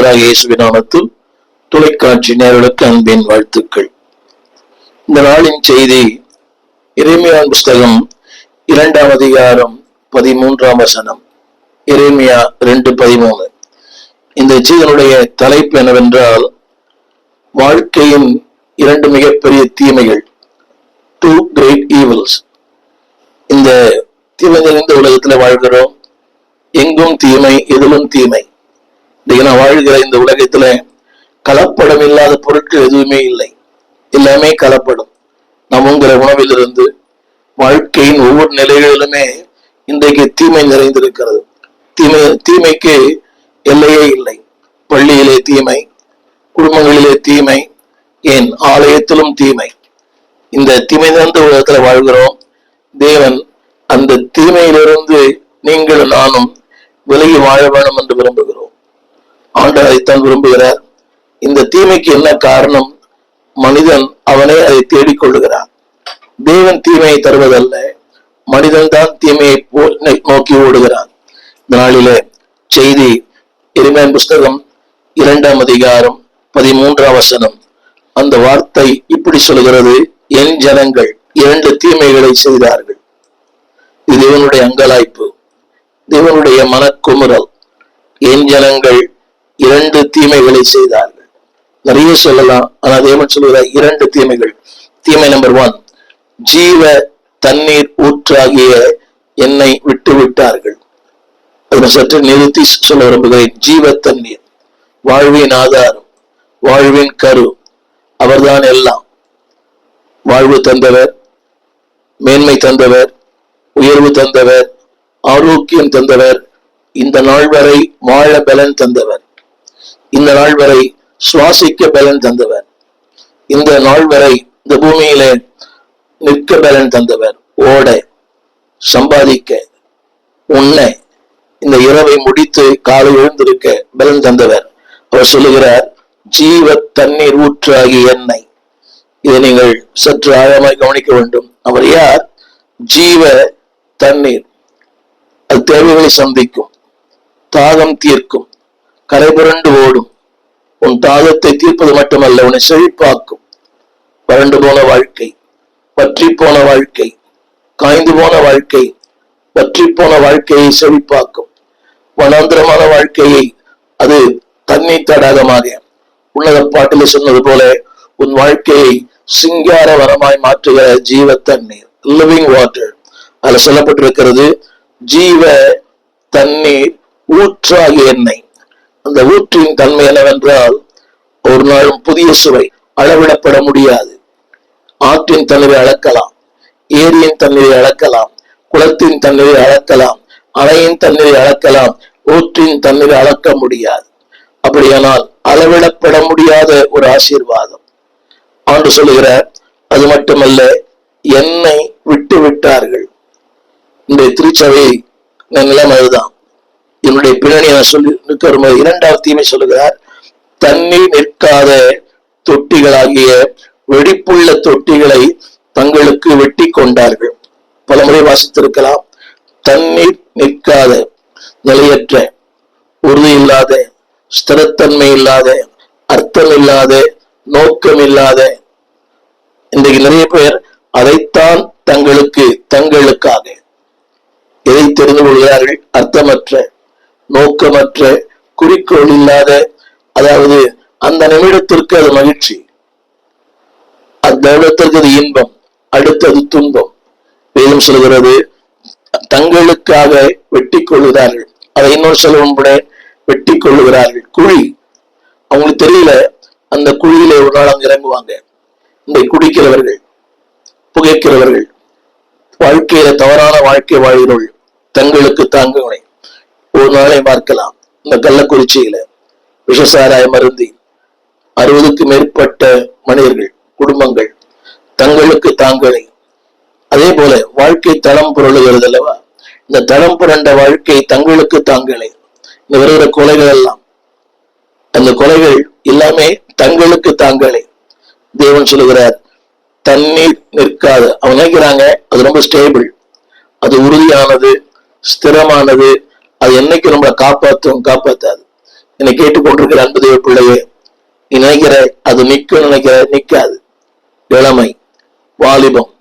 கர்த்தராகிய இயேசுவின் நாமத்தில் தொலைக்காட்சி நேயர்களுக்கு அன்பின் வாழ்த்துக்கள். இந்த நாளின் செய்தி எரேமியா புஸ்தகம் 2ஆம் அதிகாரம் 13ஆம் வசனம். எரேமியா 2:13. இந்த செய்தியினுடைய தலைப்பு என்னவென்றால், வாழ்க்கையின் 2 மிகப்பெரிய தீமைகள், 2 great evils. இந்த தீமை நிறைந்த உலகத்தில் வாழ்கிறோம். எங்கும் தீமை, எதிலும் தீமை. நான் வாழ்கிற இந்த உலகத்துல கலப்படம் இல்லாத பொருட்கள் எதுவுமே இல்லை, எல்லாமே கலப்படம். நாம் உங்கிற உணவிலிருந்து வாழ்க்கையின் ஒவ்வொரு நிலைகளிலுமே இன்றைக்கு தீமை நிறைந்திருக்கிறது. தீமைக்கு எல்லையே இல்லை. பள்ளியிலே தீமை, குடும்பங்களிலே தீமை, ஏன் ஆலயத்திலும் தீமை. இந்த தீமை நிறைந்த உலகத்துல வாழ்கிறோம். தேவன் அந்த தீமையிலிருந்து நீங்களும் நானும் விலகி வாழ வேண்டும் என்று விரும்புகிறோம். ஆண்டவர் அதைத்தான் விரும்புகிறார். இந்த தீமைக்கு என்ன காரணம்? மனிதன் அவனே அதை தேடிக்கொள்ளுகிறான். தேவன் தீமையை தருவதல்ல, மனிதன் தான் தீமையை நோக்கி ஓடுகிறான். இந்த நாளிலே செய்தி எரேமியா புஸ்தகம் 2ஆம் அதிகாரம் 13ஆம் வசனம். அந்த வார்த்தை இப்படி சொல்கிறது: என் ஜனங்கள் 2 தீமைகளை செய்தார்கள். இது தேவனுடைய அங்கலாய்ப்பு, தேவனுடைய மனக்குமுறல். என் ஜனங்கள் 2 தீமைகளை செய்தார்கள். நிறைய சொல்லலாம், ஆனா தேவன் சொல்லுகிற 2 தீமைகள். தீமை நம்பர் 1, ஜீவ தண்ணீர் ஊற்றாகிய என்னை விட்டு விட்டார்கள். அதை சற்று நிறுத்தி சொல்ல விரும்புகிறேன். ஜீவ தண்ணீர், வாழ்வின் ஆதாரம், வாழ்வின் கரு, அவர்தான் எல்லாம். வாழ்வு தந்தவர், மேன்மை தந்தவர், உயர்வு தந்தவர், ஆரோக்கியம் தந்தவர், இந்த நாள் வரை வாழ பலன் தந்தவர், இந்த நாள் வரை சுவாசிக்க பலன் தந்தவர், இந்த நாள் வரை இந்த பூமியில நிற்க பலன் தந்தவர், ஓட, சம்பாதிக்க, உண்ண, இந்த இரவை முடித்து காலை எழுந்திருக்க பலன் தந்தவர். அவர் சொல்லுகிறார், ஜீவ தண்ணீர் ஊற்றாகி என்னை. இதை நீங்கள் சற்று ஆழமாய் கவனிக்க வேண்டும். அவர் யார்? ஜீவ தண்ணீர். அது தேவைகளை சந்திக்கும், தாகம் தீர்க்கும், கரைபுரண்டு ஓடும். உன் தாகத்தை தீர்ப்பது மட்டுமல்ல, உன்னை செழிப்பாக்கும். வறண்டு போன வாழ்க்கை, வற்றி போன வாழ்க்கை, காய்ந்து போன வாழ்க்கை, வற்றி போன வாழ்க்கையை செழிப்பாக்கும். வனாந்திரமான வாழ்க்கையை அது தண்ணீர் தடாகமாக, உன்னத பாட்டில் சொன்னது போல, உன் வாழ்க்கையை சிங்கார வரமாய் மாற்றுகிற ஜீவ தண்ணீர், லிவிங் வாட்டர். அதுல சொல்லப்பட்டிருக்கிறது, ஜீவ தண்ணீர் ஊற்றாகிய எண்ணெய். அந்த ஊற்றின் தன்மை என்னவென்றால், ஒரு நாளும் புதிய சுவை, அளவிடப்பட முடியாது. ஆற்றின் தண்ணீரை அளக்கலாம், ஏரியின் தண்ணீரை அளக்கலாம், குளத்தின் தண்ணீரை அளக்கலாம், அணையின் தண்ணீரை அளக்கலாம், ஊற்றின் தண்ணீரை அளக்க முடியாது. அப்படியானால் அளவிடப்பட முடியாத ஒரு ஆசீர்வாதம் ஆண்டு சொல்லுகிறார். அது மட்டுமல்ல, என்னை விட்டு விட்டார்கள். இந்த திருச்சபை நிலைமை அதுதான். என்னுடைய பின்னணி சொல்லி நிற்க 2வது தீமை சொல்லுகிறார், தண்ணீர் நிற்காத தொட்டிகளாகிய வெடிப்புள்ள தொட்டிகளை தங்களுக்கு வெட்டி கொண்டார்கள். பலமுறை வாசித்திருக்கலாம். தண்ணீர் நிற்காத, நிலையற்ற, உறுதி இல்லாத, ஸ்திரத்தன்மை இல்லாத, அர்த்தம் இல்லாத, நோக்கம் இல்லாத. இன்றைக்கு நிறைய பேர் அதைத்தான் தங்களுக்காக எதை தெரிந்து கொள்கிறார்கள்? அர்த்தமற்ற, நோக்கமற்ற, குறிக்கோள் இல்லாத. அதாவது அந்த நிமிடத்திற்கு அது மகிழ்ச்சி, அந்த நிமிடத்திற்கு அது இன்பம், அடுத்தது துன்பம். வேதம் சொல்கிறது, தங்களுக்காக வெட்டி கொள்கிறார்கள். அதை இன்னொரு சொல்லும் கூட வெட்டி கொள்ளுகிறார்கள். குழி, அவங்களுக்கு தெரியல, அந்த குழியில ஒரு நாள் அங்க இறங்குவாங்க. இந்த குடிக்கிறவர்கள், புகைக்கிறவர்கள், வாழ்க்கையில தவறான வாழ்க்கை வாழ்கிறவர்கள், தங்களுக்கு தாங்குகளை ஒரு நாளை பார்க்கலாம். இந்த கள்ளக்குறிச்சியில விஷசாராய மருந்தி 60க்கு மேற்பட்ட மனிதர்கள், குடும்பங்கள் தங்களுக்கு தாங்களே. அதே போல வாழ்க்கை தளம் புரளுகிறது அல்லவா? இந்த தளம் புரண்ட வாழ்க்கை தங்களுக்கு தாங்களே. இந்த வருகிற கொலைகள் எல்லாம், அந்த கொலைகள் எல்லாமே தங்களுக்கு தாங்களே. தேவன் சொல்லுகிறார், தண்ணீர் நிற்காத. அவங்க நினைக்கிறாங்க அது ரொம்ப ஸ்டேபிள், அது உறுதியானது, ஸ்திரமானது, அது என்னைக்கு நம்மளை காப்பாத்தாது. என்னை கேட்டுக்கொண்டிருக்கிற அன்பு தேவ பிள்ளையே, நீ நினைக்கிற அது நினைக்கிற நிக்காது. இளமை, வாலிபம்,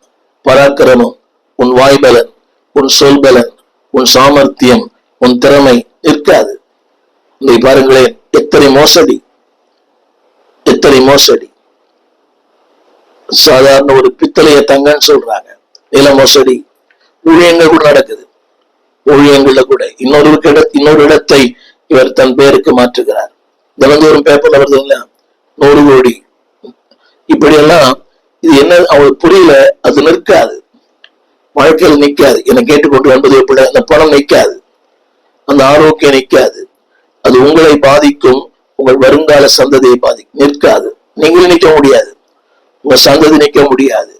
பராக்கிரமம், உன் வாய்பலன், உன் சொல்பலன், உன் சாமர்த்தியம், உன் திறமை நிற்காது. நீ பாருங்களேன், எத்தனை மோசடி, எத்தனை மோசடி. சாதாரண ஒரு பித்தளைய தங்கன்னு சொல்றாங்க, நில மோசடி. ஊழியங்கள் கூட நடக்குது. ஊழியங்கள்ல கூட இன்னொரு இடத்தை இவர் தன் பேருக்கு மாற்றுகிறார். தினந்தோறும் பேப்பர்ல வருது இல்ல, 100 கோடி இப்படியெல்லாம். இது என்ன அவளுக்கு புரியல. அது நிற்காது, வாழ்க்கையில் நிற்காது. என்னை கேட்டுக்கொண்டு வந்தது எப்படி, அந்த பணம் நிற்காது, அந்த ஆரோக்கியம் நிற்காது. அது உங்களை பாதிக்கும், உங்கள் வருங்கால சந்ததியை பாதிக்கும். நிற்காது. நீங்களும் நிற்க முடியாது, உங்க சந்ததி நிற்க முடியாது,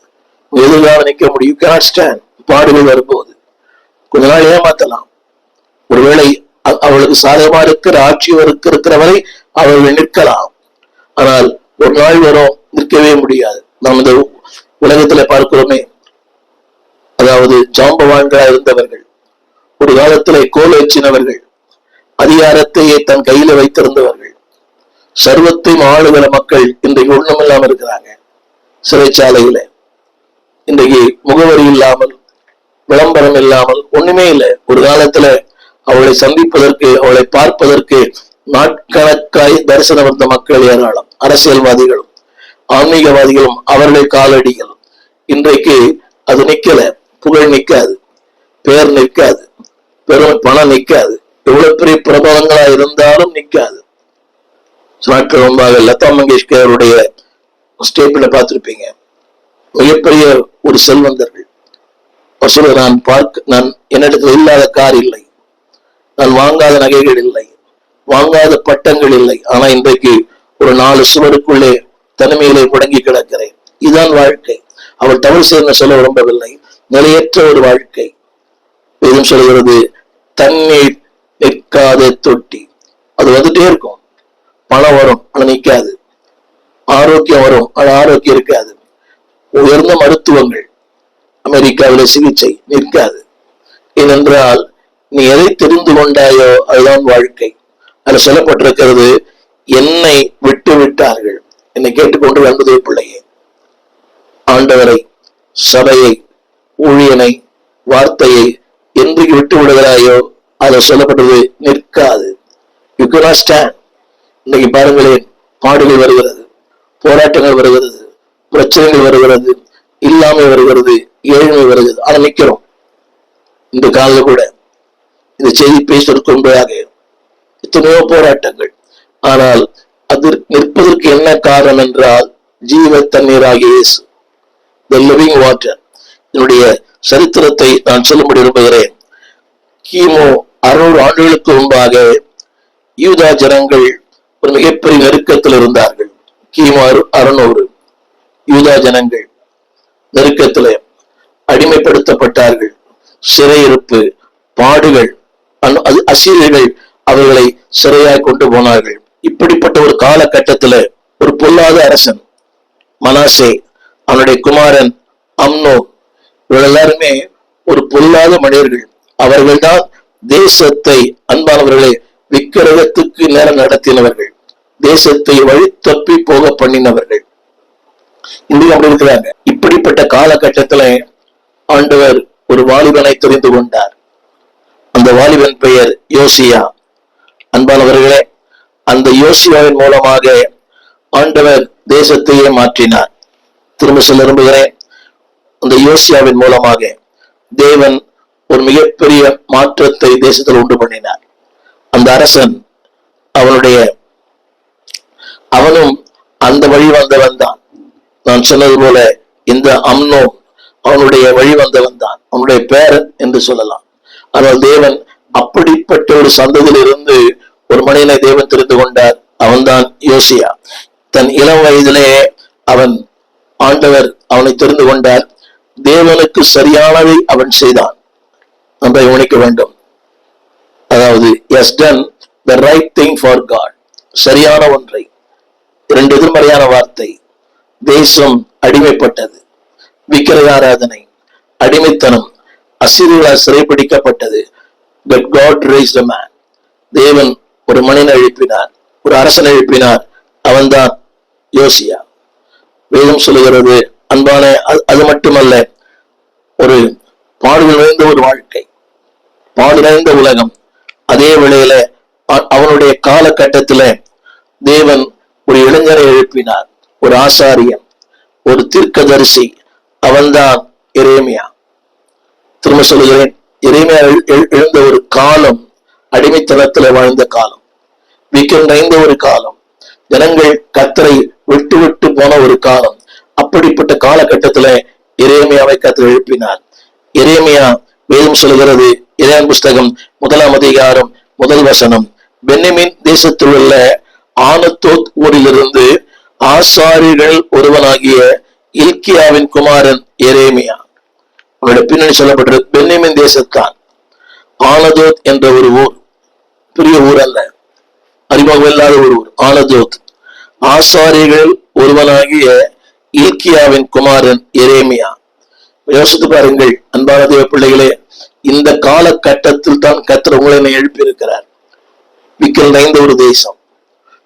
உங்க எதிர்காலம் நிற்க முடியும். You cannot stand. பாடுகள் வரும்போது கொஞ்ச நாள் ஏமாத்தலாம். ஒருவேளை அவளுக்கு சாதகமா இருக்கிற ஆட்சி இருக்கிறவரை அவர்கள் நிற்கலாம். ஆனால் ஒரு நாள் வரும், நிற்கவே முடியாது. நாம் இந்த உலகத்துல பார்க்கிறோமே, அதாவது ஜாம்பவான்களா இருந்தவர்கள், ஒரு காலத்துல கோல் வச்சினவர்கள், அதிகாரத்தையே தன் கையில வைத்திருந்தவர்கள், சர்வத்தையும் ஆளுகிற மக்கள் இன்றைக்கு ஒண்ணும் இல்லாம இருக்கிறாங்க. சிறைச்சாலையில இன்றைக்கு முகவரி இல்லாமல், விளம்பரம் இல்லாமல், ஒண்ணுமே இல்லை. ஒரு காலத்துல அவளை சந்திப்பதற்கு, அவளை பார்ப்பதற்கு நாட்கணக்காய் தரிசனம் வந்த மக்கள் ஏராளம். அரசியல்வாதிகளும் ஆன்மீகவாதிகளும் அவர்கள் காலடிகள். இன்றைக்கு அது நிக்கல. புகழ் நிற்காது, பேர் நிற்காது, பெரும் பணம் நிற்காது, எவ்வளவு பெரிய பிரபலங்களா இருந்தாலும் நிற்காது. நாட்கள் முன்பாக லதா மங்கேஷ்கருடைய ஸ்டேட்மெண்ட்ல பார்த்திருப்பீங்க. மிகப்பெரிய ஒரு செல்வந்தர்கள் சொல்ல, நான் என்னிடத்துல இல்லாத கார் இல்லை, நான் வாங்காத நகைகள் இல்லை, வாங்காத பட்டங்கள் இல்லை, ஆனா இன்றைக்கு ஒரு 4 சுவருக்குள்ளே தனிமையிலே முடங்கி கிடக்கிறேன். இதுதான் வாழ்க்கை. அவள் தவறு செய்ய சொல்ல விரும்பவில்லை. நிலையற்ற ஒரு வாழ்க்கை. எதுவும் சொல்கிறது, தண்ணீர் நிற்காத தொட்டி. அது வந்துட்டே இருக்கும். பணம் வரும், ஆனா நிற்காது. ஆரோக்கியம் வரும், ஆனா ஆரோக்கியம் இருக்காது. உயர்ந்த மருத்துவங்கள், அமெரிக்காவில் சிகிச்சை நிற்காது. ஏனென்றால் நீ எதை தெரிந்து கொண்டாயோ அதுதான் வாழ்க்கை. அதுல சொல்லப்பட்டிருக்கிறது, என்னை விட்டு விட்டார்கள். என்னை கேட்டுக்கொண்டு வந்ததே பிள்ளையே, ஆண்டவரை, சபையை, ஊழியனை, வார்த்தையை என்றைக்கு விட்டு விடுகிறாயோ அதை சொல்லப்பட்டது நிற்காது. You cannot stand. இன்னைக்கு பாருங்களேன், பாடுகள் வருகிறது, போராட்டங்கள் வருகிறது, பிரச்சனைகள் வருகிறது, இல்லாமை வருகிறது, ஏழ்மை வருகிறது. ஆனா நிக்கிறோம். இந்த காலையில் கூட இந்த செய்தி பேசுவதற்கு முன்பதாக எத்தனையோ போராட்டங்கள். ஆனால் அது நிற்பதற்கு என்ன காரணம் என்றால், ஜீவ தண்ணீராகிய இயேசு, the living water. என்னுடைய சரித்திரத்தை நான் சொல்லும்படி விரும்புகிறேன். கிமு 600 ஆண்டுகளுக்கு முன்பாக யூதா ஜனங்கள் ஒரு மிகப்பெரிய நெருக்கத்தில் இருந்தார்கள். கிமு 600 யூதா ஜனங்கள் நெருக்கத்தில் அடிமைப்படுத்தப்பட்டார்கள். சிறையிருப்பு, பாடுகள், அசீரியர்கள் அவர்களை சிறையாய் கொண்டு போனார்கள். இப்படிப்பட்ட ஒரு காலகட்டத்தில் ஒரு பொல்லாத அரசன் மனாசே, அவனுடைய குமாரன் அம்னோ, இவர்கள் எல்லாருமே ஒரு பொல்லாத மனிதர்கள். அவர்கள்தான் தேசத்தை, அன்பானவர்களை, விக்கிரகத்துக்கு நேரம் நடத்தினவர்கள், தேசத்தை வழி தப்பி போக பண்ணினவர்கள். இன்றைக்கு அப்படி இருக்கிறாங்க. இப்படிப்பட்ட காலகட்டத்துல ஆண்டவர் ஒரு வாலிபனை தெரிந்து கொண்டார். அந்த வாலிபன் பெயர் யோசியா. அன்பானவர்களே, அந்த யோசியாவின் மூலமாக ஆண்டவர் தேசத்தையே மாற்றினார். திரும்ப சொல்ல விரும்புகிறேன், அந்த யோசியாவின் மூலமாக தேவன் ஒரு மிகப்பெரிய மாற்றத்தை தேசத்தில் உண்டு பண்ணினார். அந்த அரசன் அவனும் அந்த வழி வந்தவன் தான். நான் சொன்னது போல இந்த அம்னோ அவனுடைய வழி வந்தவன் தான், அவனுடைய பேரன் என்று சொல்லலாம். ஆனால் தேவன் அப்படிப்பட்ட ஒரு சந்ததியில் இருந்து ஒரு மனிதனை தேவன் தெரிந்து கொண்டார். அவன்தான் யோசியா. தன் இளம் வயதிலே ஆண்டவர் அவனை தெரிந்து கொண்டார். தேவனுக்கு சரியானதை அவன் செய்தான். நம்ம கவனிக்க வேண்டும். அதாவது has done the right thing for God. சரியான ஒன்றை. 2 எதிர்மறையான வார்த்தை. தேசம் அடிமைப்பட்டது, விக்கிரக ஆராதனை, அடிமைத்தனம், அசீரியர்களால் சிறைப்பிடிக்கப்பட்டது. But God raised a man. தேவன் ஒரு மனிதனை எழுப்பினார், ஒரு அரசனை எழுப்பினார். அவன்தான் யோசியா. வேதம் சொல்லுகிறது அன்பான, அது மட்டுமல்ல, ஒரு பாடுகள் நிறைந்த ஒரு வாழ்க்கை, பாடு நிறைந்த உலகம். அதே வேளையில அவனுடைய காலகட்டத்தில தேவன் ஒரு இளைஞரை எழுப்பினார், ஒரு ஆசாரியன், ஒரு தீர்க்கதரிசி. அவன்தான் எரேமியா. திரும்ப சொல்லுகிறேன், எரேமியா எழுந்த ஒரு காலம் அடிமைத்தனத்துல வாழ்ந்த காலம், வீக்கம் நிறைந்த ஒரு காலம், ஜனங்கள் கர்த்தரை விட்டு விட்டு போன ஒரு காலம். அப்படிப்பட்ட காலகட்டத்துல எரேமியாவை கர்த்தர் எழுப்பினார். எரேமியா, வேதம் சொல்கிறது, எரேமியா புஸ்தகம் 1ஆம் அதிகாரம் 1 வசனம், பென்யமீன் தேசத்தில் உள்ள ஆனத்தோத் ஊரிலிருந்து ஆசாரியர்கள் ஒருவனாகிய இல்கியாவின் குமாரன் எரேமியா. அவனுடைய பின்னணி சொல்லப்பட்டது பென்யமீன் தேசத்தான். ஆனதோத் என்ற ஒரு ஊர், பெரிய ஊர் அல்ல, அறிமுகம் இல்லாத ஒரு ஊர் ஆனதோத். ஆசாரியர்கள் ஒருவனாகிய இல்கியாவின் குமாரன் எரேமியா. யோசித்து பாருங்கள் அன்பான தேவ பிள்ளைகளே, இந்த காலகட்டத்தில் தான் கர்த்தர் உங்களை எழுப்பி இருக்கிறார். விக்கல் நிறைந்த ஒரு தேசம்,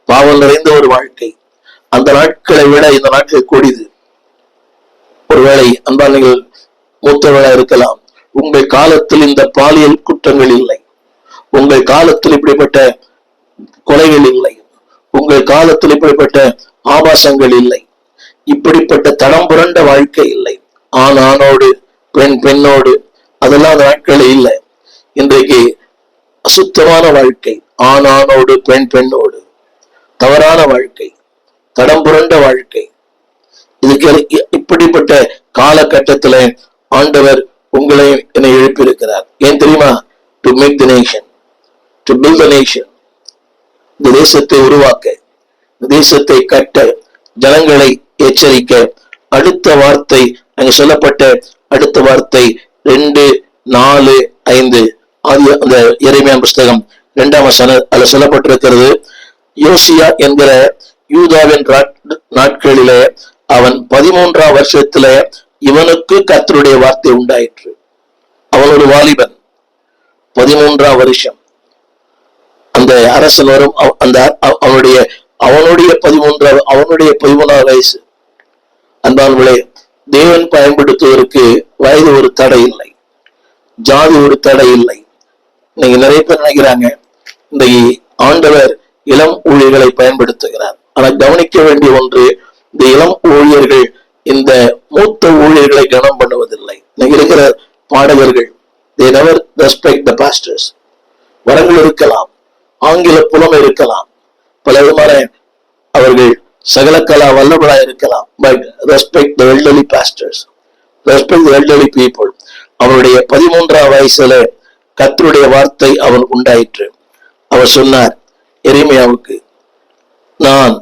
பாவம் நிறைந்த ஒரு வாழ்க்கை. அந்த நாட்களை விட இந்த நாட்கள் கூடியது. ஒருவேளை அன்பான நீங்கள் மூத்தவர்களா இருக்கலாம், உங்கள் காலத்தில் இந்த பாலியல் குற்றங்கள் இல்லை, உங்கள் காலத்தில் இப்படிப்பட்ட கொலைகள் இல்லை, உங்கள் காலத்தில் இப்படிப்பட்ட ஆபாசங்கள் இல்லை, இப்படிப்பட்ட தடம் புரண்ட வாழ்க்கை இல்லை. ஆணோடு பெண் பெண்ணோடு அதெல்லாம் அந்த நாட்களே இல்லை. இன்றைக்கு அசுத்தமான வாழ்க்கை, ஆணோடு பெண் பெண்ணோடு தவறான வாழ்க்கை, தடம் புரண்ட வாழ்க்கை. இதுக்கு இப்படிப்பட்ட காலகட்டத்துல ஆண்டவர் உங்களை என்னை எழுப்பியிருக்கிறார். ஏன் தெரியுமா? To make the nation, to build the nation. இந்த தேசத்தை உருவாக்க, இந்த தேசத்தை கட்ட, ஜனங்களை எச்சரிக்க. அடுத்த வார்த்தை அங்க சொல்லப்பட்ட அடுத்த வார்த்தை 2:4-5 அந்த எரேமியா புஸ்தகம் 2ஆம் வசனம் அதுல சொல்லப்பட்டிருக்கிறது. யோசியா என்கிற யூதாவின் நாட்களிலே அவன் 13ஆம் வருஷத்துல இவனுக்கு கர்த்தருடைய வார்த்தை உண்டாயிற்று. அவன் ஒரு வாலிபன், 13ஆம் வருஷம். அந்த அரசன் வரும், அந்த அவனுடைய 13ஆம் வயசு. அன்பானவர்களே, தேவன் பயன்படுத்துவதற்கு வயது ஒரு தடை இல்லை, ஜாதி ஒரு தடை இல்லை. நீங்க நிறைய பேர் நினைக்கிறாங்க இந்த ஆண்டவர் இளம் ஊழியர்களை பயன்படுத்துகிறார். ஆனா கவனிக்க வேண்டிய ஒன்று, இந்த இளம் ஊழியர்கள் இந்த மூத்த ஊழியர்களை கனம் பண்ணுவதில்லை. நீங்க இருக்கிற பாடகர்கள், they never respect the pastors. வரங்கள் இருக்கலாம், ஆங்கில புலமை இருக்கலாம், பல விதமான அவர்கள் சகலகலா வல்லவராக இருக்கலாம். But respect the elderly pastors, respect the elderly people. அவருடைய 13ஆம் வயசுல கர்த்தருடைய வார்த்தை அவன் உண்டாயிற்று. அவர் சொன்னார் எரேமியாவுக்கு, நான்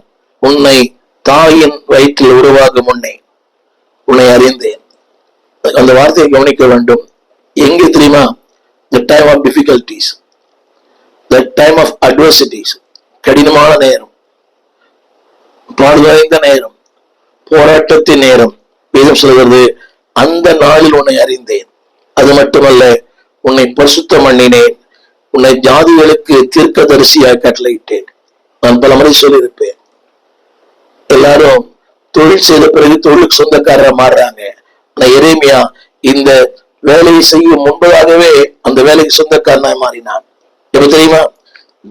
உன்னை தாயின் வயிற்றில் உருவாகும் முன்னே உன்னை அறிந்தேன். அந்த வார்த்தையை கவனிக்க வேண்டும். எங்கே தெரியுமா? the time of difficulties, the time of adversities, கடினமான நேரம், பாடுவாய்ந்த நேரம், போராட்டத்தின் நேரம். வேதம் சொல்கிறது, அந்த நாளில் உன்னை அறிந்தேன். அது மட்டுமல்ல, உன்னை பரிசுத்தம் பண்ணினேன், உன்னை ஜாதிகளுக்கு தீர்க்கதரிசியாய் கட்டளையிட்டேன். நான் பல முறை சொல்லியிருப்பேன், எல்லாரும் தொழில் செய்த பிறகு தொழிலுக்கு சொந்தக்காரரா மாறுறாங்க. ஆனா எரேமியா இந்த வேலையை செய்யும் முன்பதாகவே அந்த வேலைக்கு சொந்தக்காரனாய் மாறினான். எப்ப தெரியுமா?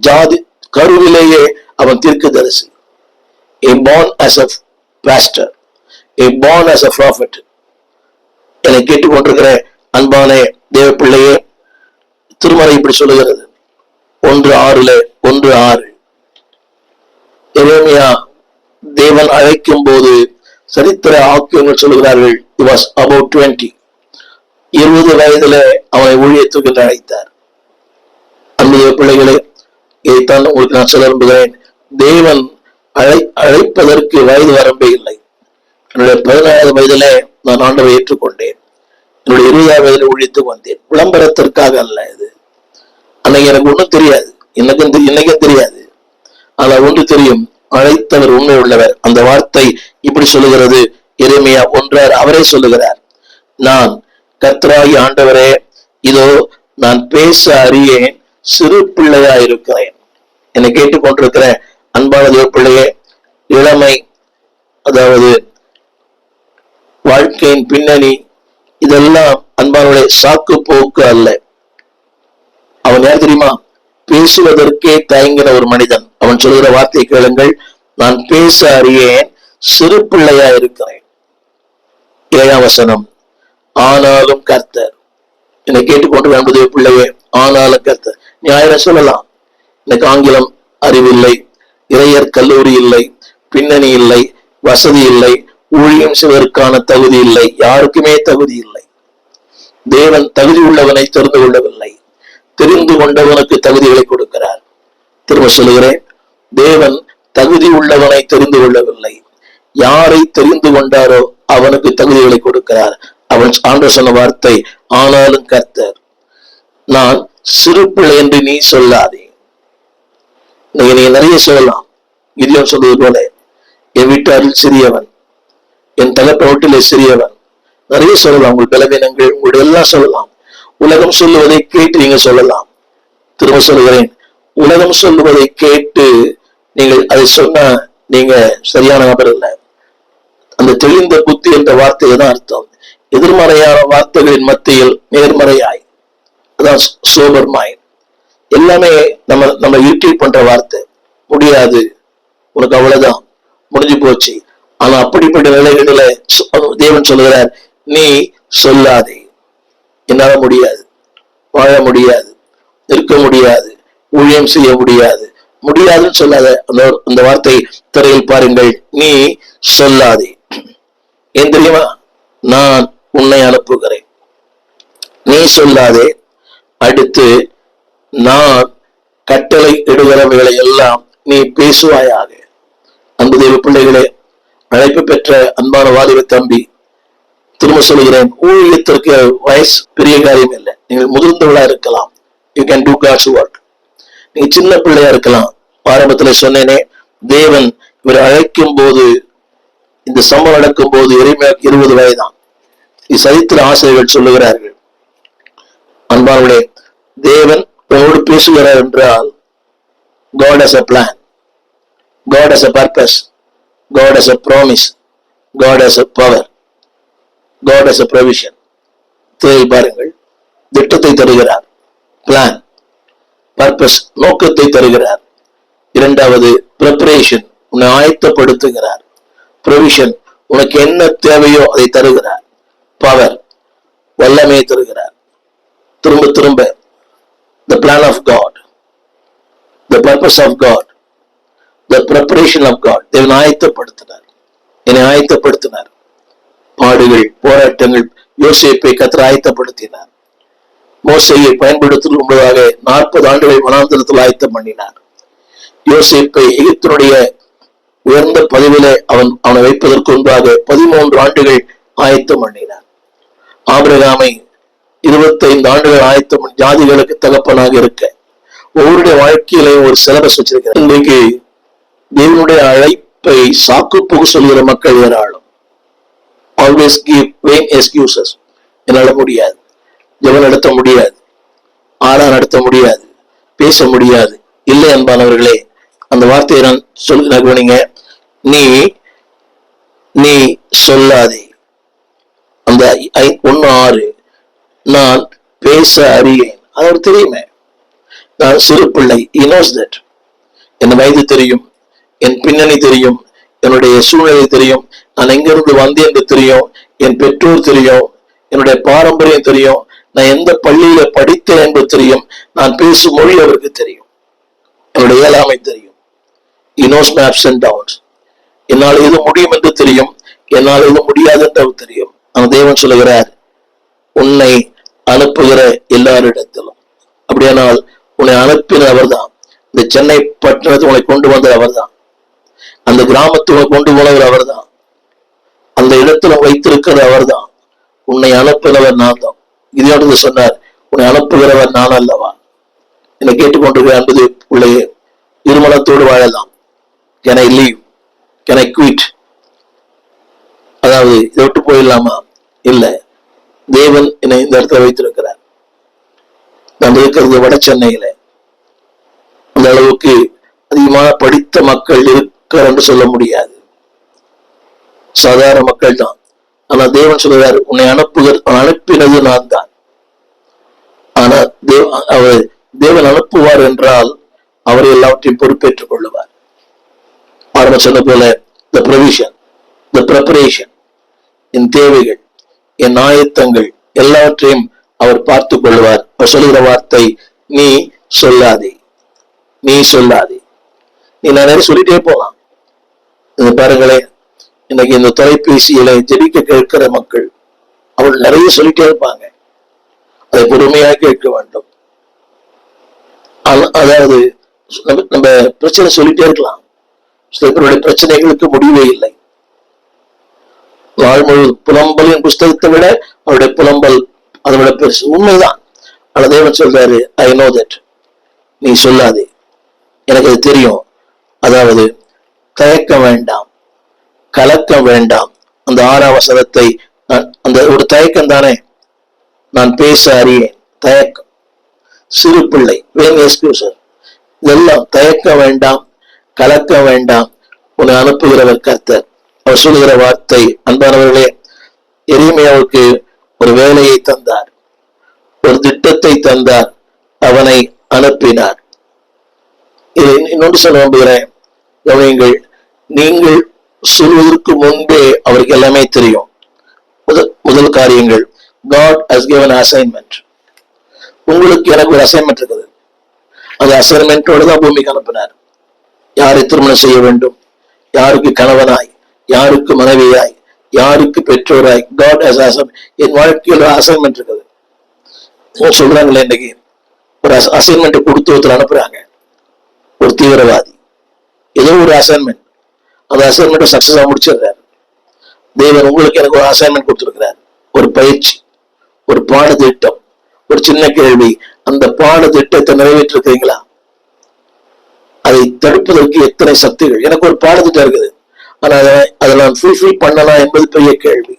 ஜாதி கருவிலேயே அவன் தீர்க்கதரிசி. A born as a pastor, a born as a prophet. என்னை கேட்டுக்கொண்டிருக்கிற அன்பான தேவ பிள்ளையே, திருமறை இப்படி சொல்லுகிறது, 1:6 எரேமியா தேவன் அழைக்கும் போது சரித்திர ஆக்கியங்கள் சொல்லுகிறார்கள், he was about 20 வயதுல அவனை ஊழியத்துக்கு அழைத்தார். அன்பு பிள்ளைகளே, இதைத்தான் உங்களுக்கு நான் சொல்ல விரும்புகிறேன். தேவன் அழைப்பதற்கு வயது வரம்பே இல்லை. என்னுடைய 14வது வயதுல நான் ஆண்டவரை ஏற்றுக்கொண்டேன். என்னுடைய 20வது வயதுல ஊழியத்துக்கு வந்தேன். விளம்பரத்திற்காக அல்ல. இது அன்னைக்கு எனக்கு ஒண்ணும் தெரியாது, இன்னைக்கும் தெரியாது. ஆனா ஒன்று தெரியும், அழைத்தவர் உண்மை உள்ளவர். அந்த வார்த்தை இப்படி சொல்லுகிறது. எரேமியா 1 அவரே சொல்லுகிறார், நான் கர்த்தராகி ஆண்டவரே, இதோ நான் பேச அறியேன், சிறு பிள்ளையா இருக்கிறேன். என்னை கேட்டுக்கொண்டிருக்கிற அன்பான தேவ பிள்ளையே, இளமை, அதாவது வாழ்க்கையின் பின்னணி, இதெல்லாம் அன்பானவர்களே சாக்கு போக்கு அல்ல. அவன் யார் தெரியுமா? பேசுவதற்கே தயங்கின ஒரு மனிதன். அவன் சொல்கிற வார்த்தை கேளுங்கள். நான் பேச அறியேன், சிறு பிள்ளையா இருக்கிறேன். 7ஆம் வசனம். ஆனாலும் கர்த்தர். என்னை கேட்டுக்கொண்டு என்பது பிள்ளையே, ஆனாலும் கர்த்தர். நீ 1000 சொல்லலாம். எனக்கு ஆங்கிலம் அறிவில்லை, இறையர் கல்லூரி இல்லை, பின்னணி இல்லை, வசதி இல்லை, ஊழியம் செய்வதற்கான தகுதி இல்லை, யாருக்குமே தகுதி இல்லை. தேவன் தகுதி உள்ளவனை தெரிந்து கொள்ளவில்லை, தெரிந்து கொண்டவனுக்கு தகுதிகளை கொடுக்கிறார். திரும்ப சொல்லுகிறேன், தேவன் தகுதி உள்ளவனை தெரிந்து கொள்ளவில்லை, யாரை தெரிந்து கொண்டாரோ அவனுக்கு தகுதிகளை கொடுக்கிறார். அவன் ஆண்டவர் சொன்ன வார்த்தை, ஆனாலும் கர்த்தர். நான் சிறு பிள்ளை என்று நீ சொல்லாதே. நீ நிறைய சொல்லலாம். கிதியோன் சொல்வது போல, என் வீட்டாரில் சிறியவன், என் தகப்பன் வீட்டிலே சிறியவன். நிறைய சொல்லலாம். உங்கள் பலவீனங்கள், உங்களுடைய எல்லாம் சொல்லலாம். உலகம் சொல்லுவதை கேட்டு நீங்க சொல்லலாம். திரும்ப சொல்லுகிறேன், உலகம் சொல்லுவதை கேட்டு நீங்கள் அதை சொன்ன நீங்க சரியான நபர் இல்லை. அந்த தெளிந்த புத்தி என்ற வார்த்தை தான் அர்த்தம். எதிர்மறையான வார்த்தைகளின் மத்தியில் நேர்மறையாய், அதான் சோபர் மைண்ட். எல்லாமே நம்ம இரிட்டேட் பண்ற வார்த்தை. முடியாது, உனக்கு அவ்வளவுதான், முடிஞ்சு போச்சு. ஆனா அப்படிப்பட்ட நிலைகளில தேவன் சொல்லுகிறார், நீ சொல்லாதே. என்னால முடியாது, வாழ முடியாது, நிற்க முடியாது, ஊழியம் செய்ய முடியாது, முடியாதுன்னு சொல்லாத. அந்த வார்த்தை திரையில் பாருங்கள். நீ சொல்லாதே. ஏன் தெரியுமா? நான் உன்னை அனுப்புகிறேன். நீ சொல்லாதே. அடுத்து, நான் கட்டளை இடுகிறவைகளை எல்லாம் நீ பேசுவாயாக. அன்பு தேவ பிள்ளைகளே, அழைப்பு பெற்ற அன்பான வாலிப தம்பி, திரும்ப சொல்கிறேன், ஊழியத்திற்கு வயசு பெரிய காரியம் இல்லை. நீங்கள் முதிர்ந்தவளா இருக்கலாம், you can do God's work. நீங்க சின்ன பிள்ளையா இருக்கலாம். ஆரம்பத்துல சொன்னேனே, தேவன் இவரை அழைக்கும் போது, இந்த சம்பவம் நடக்கும் போது 20 வயதான். சரித்திர ஆசிரியர்கள் சொல்லுகிறார்கள், அன்பானவர்களே, தேவன் உங்களோடு பேசுகிறார் என்றால் God has a plan, God has a purpose, God has a promise, God has a power, God has a provision. பாருங்கள், திட்டத்தை தருகிறார், பிளான், பர்பஸ், நோக்கத்தை தருகிறார். இரண்டாவது, preparation, உன்னை ஆயத்தப்படுத்துகிறார். ப்ரொவிஷன், உனக்கு என்ன தேவையோ அதை தருகிறார். பவர், வல்லமையை தருகிறார். திரும்ப திரும்ப the plan of God, the purpose of God, the preparation of God. தேவன் ஆயத்தப்படுத்தினார், என்னை ஆயத்தப்படுத்தினார். பாடுகள், போராட்டங்கள், யோசேப்பை கர்த்தர் ஆயத்தப்படுத்தினார். மோசேயை பயன்படுத்துவதற்கு முன்பதாக 40 ஆண்டுகள் வனாந்தரத்தில் ஆயத்தம் பண்ணினார். யோசேப்பை எகிப்தினுடைய உயர்ந்த பதவியிலே அவனை வைப்பதற்கு முன்பாக 13 ஆண்டுகள் ஆயத்தம் பண்ணினார். ஆபிரகாமை 25 ஆண்டுகள் ஆயத்தம், ஜாதிகளுக்கு தகப்பனாக இருக்க. ஒவ்வொருடைய வாழ்க்கையிலையும் ஒரு சிலபஸ் வச்சிருக்கிறார். இன்றைக்கு தேவனுடைய அழைப்பை சாக்கு போக்கு சொல்கிற மக்கள் ஏராளம். Always give van excuses. என்னால முடியாது, ஜெபம் நடத்த முடியாது, ஆரா நடத்த முடியாது, பேச முடியாது. இல்லை அன்பானவர்களே, அந்த வார்த்தையை நான் சொல்லுங்க, நீ சொல்லாதே. அந்த 1:6, நான் பேச அறியேன். அது தெரியுமே, நான் சிறு பிள்ளை. He knows that. என் வயது தெரியும், என் பின்னணி தெரியும், என்னுடைய சூழ்நிலை தெரியும், நான் எங்கிருந்து வந்தேன் என்று தெரியும், என் பெற்றோர் தெரியும், என்னுடைய பாரம்பரியம் தெரியும், நான் எந்த பள்ளியில படித்தேன் என்பது தெரியும், நான் பேசும் மொழி அவருக்கு தெரியும், என்னுடைய இயலாமை தெரியும். He knows my ups and downs. என்னால் எது முடியும் என்று தெரியும், என்னால் எது முடியாது என்று தெரியும். அந்த தேவன் சொல்லுகிறார், உன்னை அனுப்புகிற எல்லாரிடத்திலும். அப்படியானால் உன்னை அனுப்பின அவர் தான். இந்த சென்னை பட்டணத்தை உன்னை கொண்டு வந்த அவர் தான். அந்த கிராமத்தை கொண்டு போனவர் அவர் தான். அந்த இடத்துல வைத்திருக்கிற அவர் தான். உன்னை அனுப்பினவர் நான் தான். இதோடு சொன்னார், உன்னை அனுப்புகிறவர் நான் அல்லவா. என்னை கேட்டுக்கொண்டிருக்கிற அன்பது பிள்ளையே, இருமலத்தோடு வாழலாம். Can I leave? Can I quit? அதாவது இதை விட்டு போயிடலாமா? இல்லை, தேவன் என்னை இந்த இடத்துல வைத்திருக்கிறார். நான் இருக்கிறது வட சென்னையில. அந்த அளவுக்கு படித்த மக்கள் இருக்கிறார் என்று சொல்ல முடியாது. சாதாரண மக்கள் தான். ஆனா தேவன் சொல்கிறார், உன்னை அனுப்பினது நான் தான். ஆனா தேவன் அனுப்புவார் என்றால் அவர் எல்லாவற்றையும் பொறுப்பேற்றுக் கொள்ளுவார். ஆரம்ப சொன்ன போல the provision, the preparation, என் தேவைகள், என் ஆயத்தங்கள் எல்லாவற்றையும் அவர் பார்த்துக் கொள்வார். அவர் சொல்லுகிற வார்த்தை, நீ சொல்லாதே, நீ சொல்லாதே. நீ நிறைய சொல்லிட்டே போலாம். பாருங்களேன், இன்னைக்கு இந்த தொலைபேசியில ஜெபிக்க கேட்கிற மக்கள் அவள் நிறைய சொல்லிட்டே இருப்பாங்க. அதை பொறுமையாக கேட்க வேண்டும். அதாவது நம்ம பிரச்சனை சொல்லிட்டே இருக்கலாம். சில பேருடைய பிரச்சனைகளுக்கு முடிவே இல்லை. நாள் முழுவதும் புலம்பலின் புஸ்தகத்தை விட அவருடைய புலம்பல் அதை விட பெருசு. உண்மைதான். ஆனா தேவன் சொல்றாரு, ஐ நோ தட், நீ சொல்லாதே, எனக்கு அது தெரியும். அதாவது தயக்க வேண்டாம், கலக்கம் வேண்டாம். அந்த 6ஆம் வசனத்தை அந்த ஒரு தயக்கம் தானே, நான் பேச அறியேன். தயக்கம், சிறு பிள்ளை, இதெல்லாம் தயக்க வேண்டாம், கலக்க வேண்டாம். உன்னை அனுப்புகிறவர் கர்த்தர். அவர் சொல்லுகிற வார்த்தை, அன்பானவர்களே, எரேமியாவுக்கு ஒரு வேலையை தந்தார், ஒரு திட்டத்தை தந்தார், அவனை அனுப்பினார். இன்னொன்று சொல்ல விரும்புகிறேன், கவனியுங்கள். நீங்கள் சொல்வதற்கு முன்பே அவருக்கு எல்லாமே தெரியும். முதல் காரியங்கள், God has given assignment. உங்களுக்கு எனக்கு ஒரு அசைன்மெண்ட் இருக்குது. அந்த அசைன்மெண்டோடு தான் பூமிக்கு அனுப்பினார். யாரை திருமணம் செய்ய வேண்டும், யாருக்கு கணவனாய், யாருக்கு மனைவியாய், யாருக்கு பெற்றோராய். God has என் வாழ்க்கையில் ஒரு அசைன்மெண்ட் இருக்குது. சொல்றாங்களே, இன்னைக்கு ஒரு அசைன்மெண்ட் கொடுத்து ஒருத்தர் அனுப்புறாங்க, ஒரு தீவிரவாதி, ஏதோ ஒரு அசைன்மெண்ட். அந்த அசைன்மெண்ட் சக்சஸா முடிச்சிடுறாரு. தேவன் உங்களுக்கு எனக்கு ஒரு அசைன்மெண்ட் கொடுத்திருக்கிறார், ஒரு பயிற்சி, ஒரு பாடத்திட்டம், ஒரு சின்ன கேள்வி. அந்த பாடத்திட்டத்தை நிறைவேற்றிருக்கிறீங்களா? அதை தடுப்பதற்கு எத்தனை சக்திகள். எனக்கு ஒரு பாடத்திட்டம் இருக்குது, ஆனா அதை நான் ஃபுல்ஃபில் பண்ணலாம் என்பது பெரிய கேள்வி.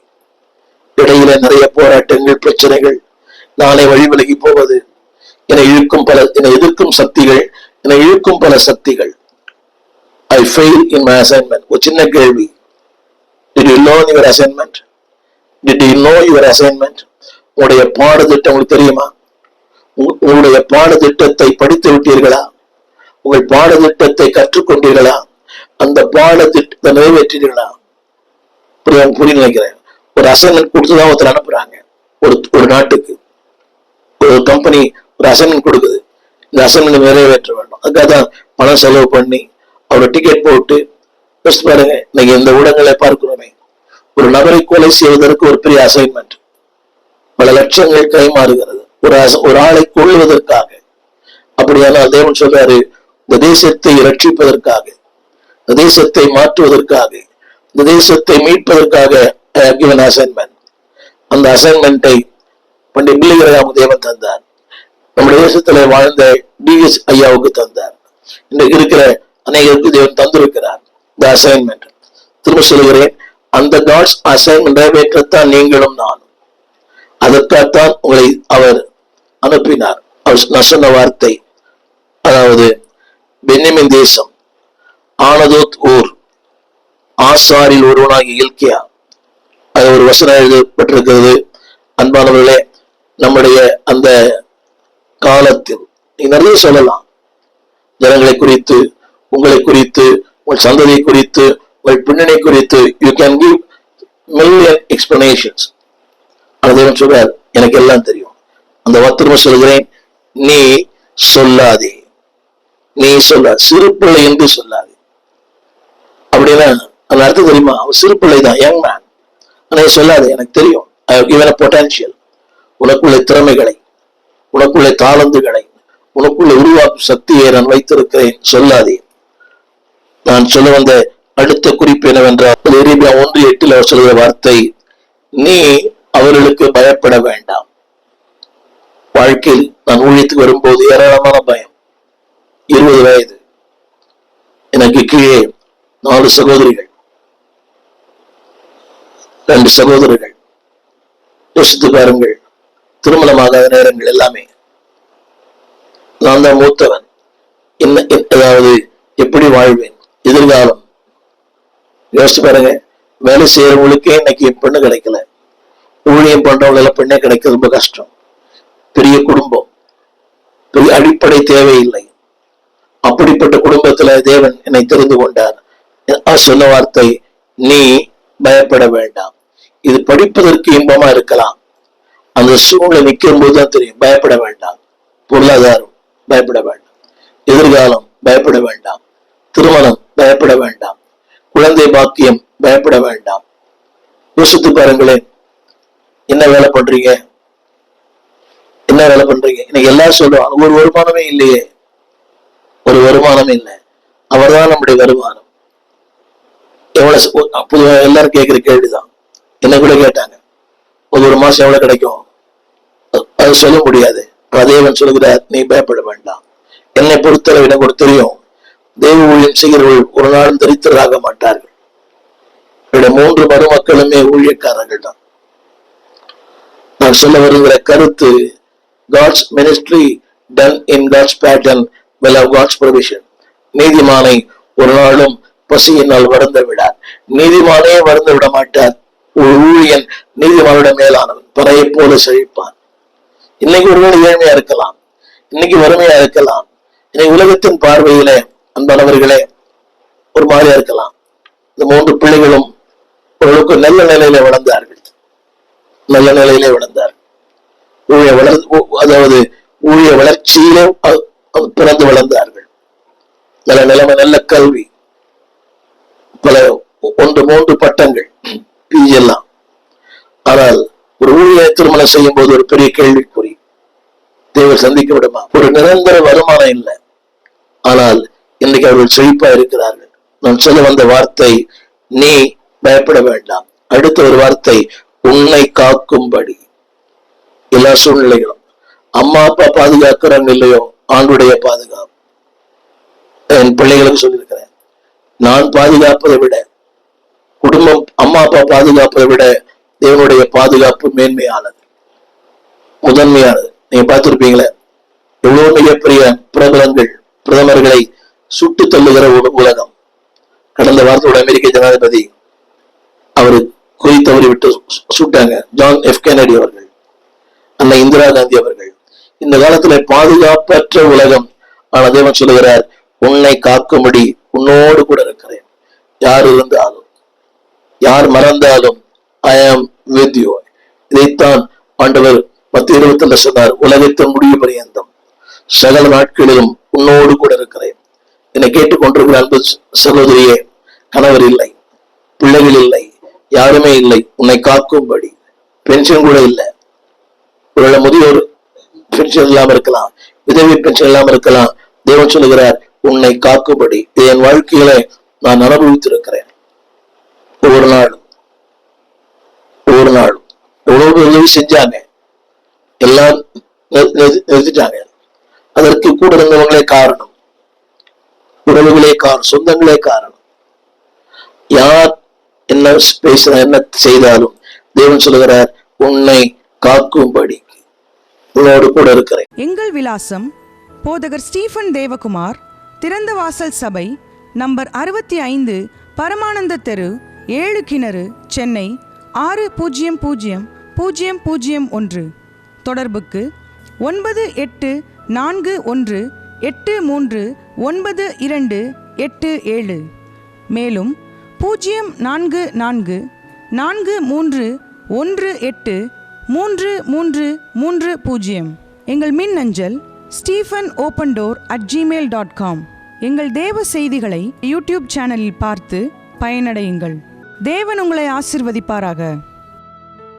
இடையில நிறைய போராட்டங்கள், பிரச்சனைகள், நாளை வழி விலகி போவது, என்னை எதிர்க்கும் சக்திகள், என்னை இழுக்கும் பல சக்திகள். I fail in my assignment. ஒரு சின்ன கேள்வி, did you learn your assignment? Did you know your assignment? உங்களுடைய பாடத்திட்டம் உங்களுக்கு தெரியுமா? உங்களுடைய பாடத்திட்டத்தை படித்து விட்டீர்களா? உங்கள் பாடத்திட்டத்தை கற்றுக்கொண்டீர்களா? அந்த பாடத்திட்டத்தை நிறைவேற்றீர்களா? புரிய நினைக்கிறேன். ஒரு அசைன்மெண்ட் கொடுத்துதான் ஒருத்தர் அனுப்புறாங்க. ஒரு நாட்டுக்கு ஒரு கம்பெனி ஒரு அசைன்மெண்ட் கொடுக்குது, இந்த அசைன்மெண்ட் நிறைவேற்ற வேண்டும். அதுக்காக தான் பணம் செலவு பண்ணி அவரோட டிக்கெட் போட்டு பாருங்க. இன்னைக்கு இந்த ஊடகங்களை பார்க்கிறோமே, ஒரு நபரை கொலை செய்வதற்கு ஒரு பெரிய அசைன்மெண்ட், பல லட்சங்கள் கைமாறுகிறது ஒரு ஆளை கொள்வதற்காக. அப்படியானால் தேவன் சொல்றாரு, இந்த தேசத்தை ரட்சிப்பதற்காக, இந்த தேசத்தை மாற்றுவதற்காக, இந்த தேசத்தை மீட்பதற்காக அசைன்மெண்ட். அந்த அசைன்மெண்டை பண்டைய பிள்ளைகளாக தேவன் தந்தார். நம்முடைய தேசத்துல வாழ்ந்த டிஎஸ் ஐயாவுக்கு தந்தார். இன்றைக்கு இருக்கிற அநேகருக்கு தேவன் தந்திருக்கிறார் இந்த அசைன்மெண்ட். திரும்ப சொல்கிறேன், அந்த காட்ஸ் அசைன்மெண்ட் நிறைவேற்றத்தான் நீங்களும் நானும். அதற்காகத்தான் உங்களை அவர் அனுப்பினார். அவர் சொன்ன வார்த்தை, அதாவது பென்யமின் தேசம், ஆனதோத் ஊர், ஆசாரில் ஒருவனாகி இல்கியா, அது ஒரு வசனம் எழுதப்பட்டிருக்கிறது. அன்பானவர்களே, நம்முடைய அந்த காலத்தில் நீ நிறைய சொல்லலாம், ஜனங்களை குறித்து, உங்களை குறித்து, உங்கள் சந்ததியை குறித்து, உங்கள் பின்னணி குறித்து. You can give million explanations. தேவன் சொல்றார், எனக்கு எல்லாம் தெரியும். அந்த வார்த்தை சொல்கிறேன், நீ சொல்லாதே, நீ சொல்லாது, சிறு பிள்ளை என்று சொல்லாது. அப்படின்னா அந்த அர்த்தம் தெரியுமா? அவன் சிறு பிள்ளை தான், யங் மேன். ஆனா சொல்லாது, எனக்கு தெரியும், I have given a potential. உனக்குள்ள திறமைகளை, உனக்குள்ள தாளந்துகளை, உனக்குள்ள உருவாக்கும் சக்தியை நான் வைத்திருக்கிறேன், சொல்லாதே. நான் சொல்ல வந்த அடுத்த குறிப்பு என்னவென்றால், எரேமியா 1:8 அவர் சொல்கிற வார்த்தை, நீ அவர்களுக்கு பயப்பட வேண்டாம். வாழ்க்கையில் நான் ஊழியத்துக்கு வரும்போது ஏராளமான பயம். 20 வயது, எனக்கு கீழே 4 சகோதரிகள், 2 சகோதரர்கள். யோசித்து பாருங்கள், திருமணமாகாத நேரங்கள் எல்லாமே. நான் தான் மூத்தவன். அதாவது எப்படி வாழ்வேன்? எதிர்காலம் யோசிச்சு பாருங்க. வேலை செய்யறவங்களுக்கே இன்னைக்கு பெண்ணு கிடைக்கல, ஊழியம் பண்றவங்க பெண்ணே கிடைக்கிறது ரொம்ப கஷ்டம். பெரிய குடும்பம், பெரிய அடிப்படை தேவையில்லை. அப்படிப்பட்ட குடும்பத்துல தேவன் என்னை தெரிந்து கொண்டார். சொன்ன வார்த்தை, நீ பயப்பட வேண்டாம். இது படிப்பதற்கு இன்பமா இருக்கலாம், அந்த சூழ்நிலை நிற்கும் போதுதான் தெரியும். பயப்பட வேண்டாம். பொருளாதாரம் பயப்பட வேண்டாம், எதிர்காலம் பயப்பட வேண்டாம், திருமணம் பயப்பட வேண்டாம், குழந்தை பாக்கியம் பயப்பட வேண்டாம். யோசித்து பாருங்களேன், என்ன வேலை பண்றீங்க? என்ன வேலை பண்றீங்க? இன்னைக்கு எல்லாம் சொல்லுவாங்க, ஒரு வருமானமே இல்லையே. ஒரு வருமானம் இல்லை, அவர்தான் நம்முடைய வருமானம். எவ்வளவு பொதுவாக எல்லாரும் கேட்கிற கேள்விதான். என்ன கூட கேட்டாங்க, ஒரு மாசம் எவ்வளவு கிடைக்கும்? அது சொல்ல முடியாது. தேவன் சொல்கிறார், நீ பயப்பட வேண்டாம். என்னை பொறுத்தளவு எனக்கு கூட தெரியும், தேவ ஊழியம் செய்கிறவர்கள் ஒரு நாளும் தரித்திரராக மாட்டார்கள். என்னுடைய 3 மருமக்களுமே ஊழியக்காரர்கள் தான். நான் சொல்ல வருகிற கருத்து, God's ministry done in God's pattern will have God's provision. நீதிமானை ஒரு நாளும் பசியினால் வருந்த விடார். நீதிமானே வருந்த விட மாட்டார். ஒரு ஊழியன் நீதிமானோட மேலானவன், பறையை போல செழிப்பான். இன்னைக்கு ஒருவேளை ஏழ்மையா இருக்கலாம், இன்னைக்கு வறுமையா இருக்கலாம், இன்னைக்கு உலகத்தின் பார்வையில அன்பானவர்களே ஒரு மாதிரியா இருக்கலாம். இந்த 3 பிள்ளைகளும் ஓரளவுக்கு நல்ல நிலையில வளர்ந்தார்கள், நல்ல நிலையிலே வளர்ந்தார்கள். அதாவது ஊழிய வளர்ச்சியிலே பிறந்து வளர்ந்தார்கள். நல்ல நிலைமை, நல்ல கல்வி, பல 1-3 பட்டங்கள், பிஜி எல்லாம். ஆனால் ஒரு ஊழிய திருமணம் செய்யும் போது ஒரு பெரிய கேள்விக்குறி, தேவன் சந்திக்க விடுமா? ஒரு நிரந்தர வருமானம் இல்லை, ஆனால் இன்னைக்கு அவர்கள் செழிப்பா இருக்கிறார்கள். நான் சொல்ல வந்த வார்த்தை, நீ பயப்பட வேண்டாம். அடுத்த ஒரு வார்த்தை, உன்னை காக்கும்படி. எல்லா சூழ்நிலைகளும் அம்மா அப்பா பாதுகாக்கிறாங்க இல்லையோ, ஆண்டுடைய பாதுகாப்பு. என் பிள்ளைகளுக்கு சொல்லியிருக்கிறேன், நான் பாதுகாப்பதை விட, குடும்பம் அம்மா அப்பா பாதுகாப்பதை விட தேவனுடைய பாதுகாப்பு மேன்மையானது, முதன்மையானது. நீங்க பார்த்திருப்பீங்களே, எவ்வளவு மிகப்பெரிய பிரதமர்களை சுட்டு தள்ளுகிற உலகம். கடந்த வாரத்தோட அமெரிக்க ஜனாதிபதி அவரு குறி தவறி விட்டு சுட்டாங்க, ஜான் எஃப் கென்னடி அவர்கள், அன்னை இந்திரா காந்தி அவர்கள். இந்த காலத்துல பாதுகாப்பற்ற உலகம். ஆனா தேவன் சொல்லுகிறார், உன்னை காக்கும்படி உன்னோடு கூட இருக்கிறேன். யார் இருந்தாலும், யார் மறந்தாலும், ஐ ஆம் வித் யூ. இதைத்தான் ஆண்டவர் 10:27 சொன்னார், உலகத்தின் முடிவு பரியந்தம் சகல நாட்களிலும் உன்னோடு கூட இருக்கிறேன். என்னை கேட்டுக்கொண்டிருக்கிற அன்பு சகோதரியே, கணவர் இல்லை, பிள்ளைகள் இல்லை, யாருமே இல்லை உன்னை காக்கும்படி. பென்ஷன் கூட இல்லை, ஒருவேளை முதியோர் பென்ஷன் இல்லாம இருக்கலாம், விதவை பென்ஷன் இல்லாம இருக்கலாம். தேவன் சொல்லுகிறார், உன்னை காக்கும்படி. என் வாழ்க்கையில நான் அனுபவித்திருக்கிறேன். ஒவ்வொரு நாளும் எவ்வளவு உதவி செஞ்சாங்க, எல்லாம் நிறுத்திட்டாங்க. அதற்கு கூட இருந்தவங்களே காரணம், உறவுகளே காரணம், சொந்தங்களே காரணம். யார் என்ன பேசினா என்ன செய்தாலும் தேவன் சொல்லுகிறார், உன்னை காக்கும்படி உன்னோடு கூட இருக்கிறேன். எங்கள் விலாசம் போதகர் ஸ்டீஃபன் தேவகுமார், திறந்த வாசல் சபை, நம்பர் 65, பரமானந்த தெரு, 7 கிணறு, சென்னை 600001. தொடர்புக்கு 9841839287. மேலும் 0444183330. எங்கள் மின்னஞ்சல் stephenopendor@gmail.com. எங்கள் தேவ செய்திகளை யூடியூப் சேனலில் பார்த்து பயனடையுங்கள். தேவன் உங்களை ஆசீர்வதிப்பாராக.